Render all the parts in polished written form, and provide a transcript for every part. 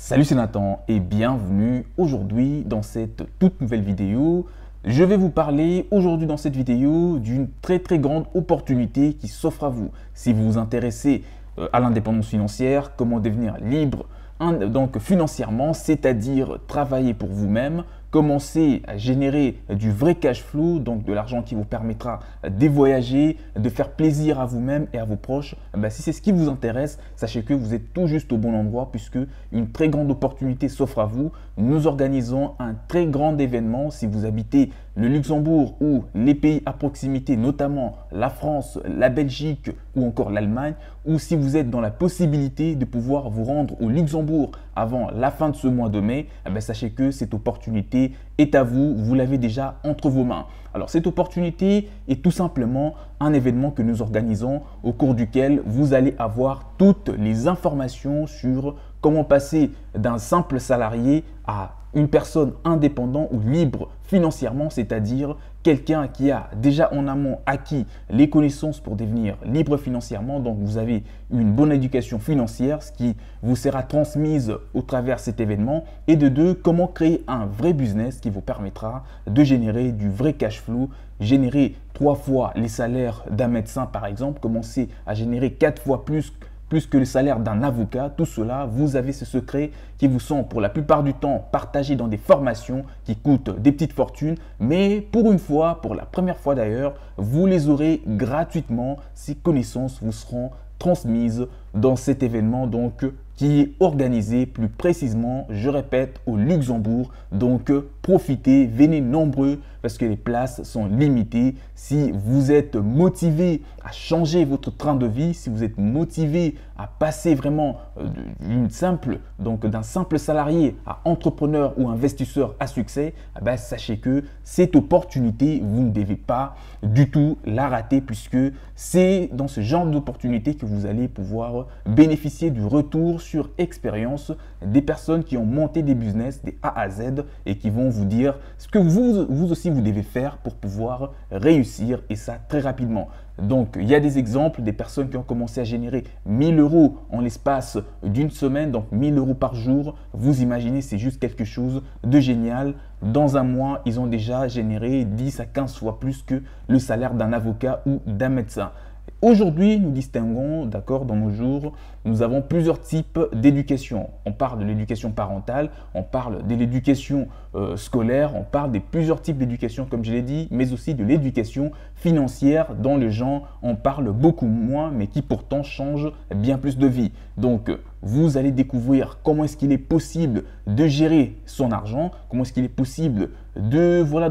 Salut, c'est Nathan et bienvenue aujourd'hui dans cette toute nouvelle vidéo. Je vais vous parler aujourd'hui dans cette vidéo d'une très grande opportunité qui s'offre à vous. Si vous vous intéressez à l'indépendance financière, comment devenir libre donc financièrement, c'est-à-dire travailler pour vous-même, commencer à générer du vrai cash flow, donc de l'argent qui vous permettra de voyager, de faire plaisir à vous-même et à vos proches. Si c'est ce qui vous intéresse, sachez que vous êtes tout juste au bon endroit puisque une très grande opportunité s'offre à vous. Nous organisons un très grand événement. Si vous habitez le Luxembourg ou les pays à proximité, notamment la France, la Belgique ou encore l'Allemagne, ou si vous êtes dans la possibilité de pouvoir vous rendre au Luxembourg avant la fin de ce mois de mai, sachez que cette opportunité est à vous, vous l'avez déjà entre vos mains. Alors cette opportunité est tout simplement un événement que nous organisons au cours duquel vous allez avoir toutes les informations sur comment passer d'un simple salarié à une personne indépendante ou libre financièrement, c'est-à-dire quelqu'un qui a déjà en amont acquis les connaissances pour devenir libre financièrement. Donc vous avez une bonne éducation financière, ce qui vous sera transmise au travers de cet événement. Et de deux, comment créer un vrai business qui vous permettra de générer du vrai cash flow, générer 3 fois les salaires d'un médecin par exemple, commencer à générer 4 fois plus que le salaire d'un avocat. Tout cela, vous avez ce secret qui vous sont pour la plupart du temps partagés dans des formations qui coûtent des petites fortunes. Mais pour une fois, pour la première fois d'ailleurs, vous les aurez gratuitement. Ces connaissances vous seront transmises dans cet événement donc qui est organisé plus précisément, je répète, au Luxembourg. Donc profitez, venez nombreux parce que les places sont limitées. Si vous êtes motivé à changer votre train de vie, si vous êtes motivé à passer vraiment d'un simple salarié à entrepreneur ou investisseur à succès, sachez que cette opportunité, vous ne devez pas du tout la rater puisque c'est dans ce genre d'opportunité que vous allez pouvoir bénéficier du retour sur expérience des personnes qui ont monté des business des A à Z et qui vont vous dire ce que vous aussi vous devez faire pour pouvoir réussir, et ça très rapidement. Donc, il y a des exemples des personnes qui ont commencé à générer 1000 € en l'espace d'une semaine, donc 1000 € par jour. Vous imaginez, c'est juste quelque chose de génial. Dans un mois, ils ont déjà généré 10 à 15 fois plus que le salaire d'un avocat ou d'un médecin. Aujourd'hui, nous distinguons, d'accord, dans nos jours, nous avons plusieurs types d'éducation. On parle de l'éducation parentale, on parle de l'éducation scolaire, on parle de plusieurs types d'éducation, comme je l'ai dit, mais aussi de l'éducation financière dont les gens en parlent beaucoup moins, mais qui pourtant changent bien plus de vie. Donc, vous allez découvrir comment est-ce qu'il est possible de gérer son argent, comment est-ce qu'il est possible d'avoir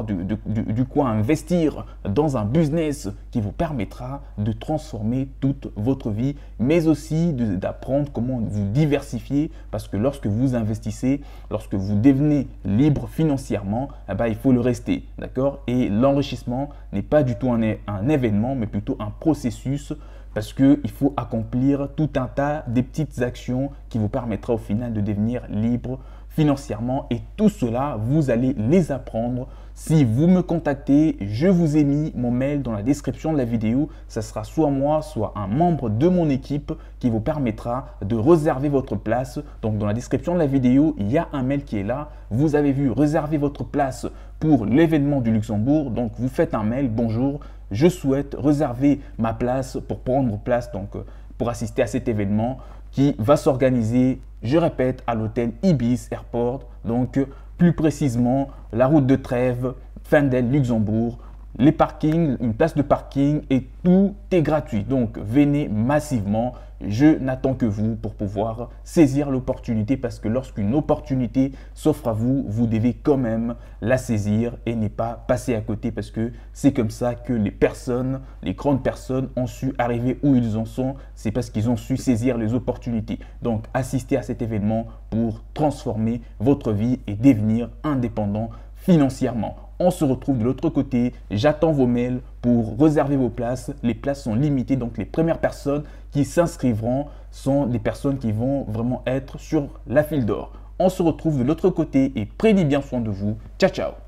du quoi investir dans un business qui vous permettra de transformer toute votre vie, mais aussi d'apprendre comment vous diversifier, parce que lorsque vous investissez, lorsque vous devenez libre financièrement, il faut le rester, d'accord? Et l'enrichissement n'est pas du tout un événement, mais plutôt un processus, parce qu'il faut accomplir tout un tas de petites actions qui vous permettra au final de devenir libre financièrement, et tout cela, vous allez les apprendre si vous me contactez. Je vous ai mis mon mail dans la description de la vidéo. Ça sera soit moi, soit un membre de mon équipe qui vous permettra de réserver votre place. Donc, dans la description de la vidéo, il y a un mail qui est là. Vous avez vu réserver votre place pour l'événement du Luxembourg. Donc, vous faites un mail. Bonjour, je souhaite réserver ma place pour prendre place, donc pour assister à cet événement qui va s'organiser, je répète, à l'hôtel Ibis Airport, donc plus précisément la route de Trèves, Fendel, Luxembourg. Les parkings, une place de parking et tout est gratuit. Donc venez massivement. Je n'attends que vous pour pouvoir saisir l'opportunité, parce que lorsqu'une opportunité s'offre à vous, vous devez quand même la saisir et ne pas passer à côté, parce que c'est comme ça que les grandes personnes ont su arriver où ils en sont. C'est parce qu'ils ont su saisir les opportunités. Donc assistez à cet événement pour transformer votre vie et devenir indépendant financièrement. On se retrouve de l'autre côté. J'attends vos mails pour réserver vos places. Les places sont limitées, donc les premières personnes qui s'inscriveront sont des personnes qui vont vraiment être sur la file d'or. On se retrouve de l'autre côté et prenez bien soin de vous. Ciao, ciao!